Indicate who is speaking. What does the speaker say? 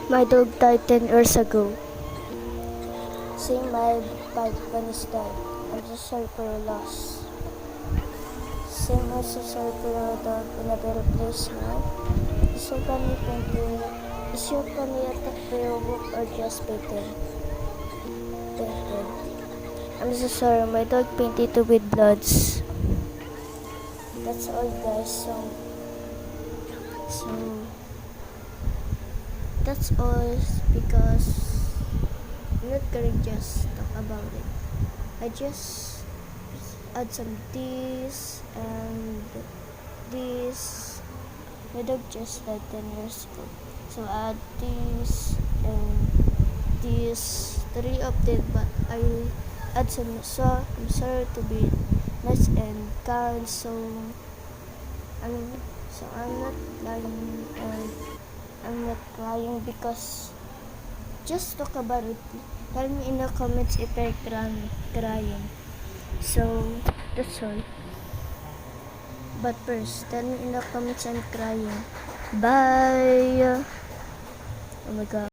Speaker 1: My dog died 10 years ago. Say my bad bunnies died. I'm so sorry for your loss. Say I'm so sorry for your dog in a better place now. Is your bunny painting? Is your bunny attacked by a wolf or just bitten? Bitten. I'm so sorry, my dog painted it with bloods. That's all, guys. So that's all because I'm not gonna just talk about it. I just add some this and this. My dog just died 10 years ago. So I add this and this, three of them, but I add some, so I'm sorry to be nice and kind, so I'm not lying, and I'm not crying because just talk about it. Tell me in the comments if you're crying. So that's all. But first, tell me in the comments I'm crying. Bye. Oh my god.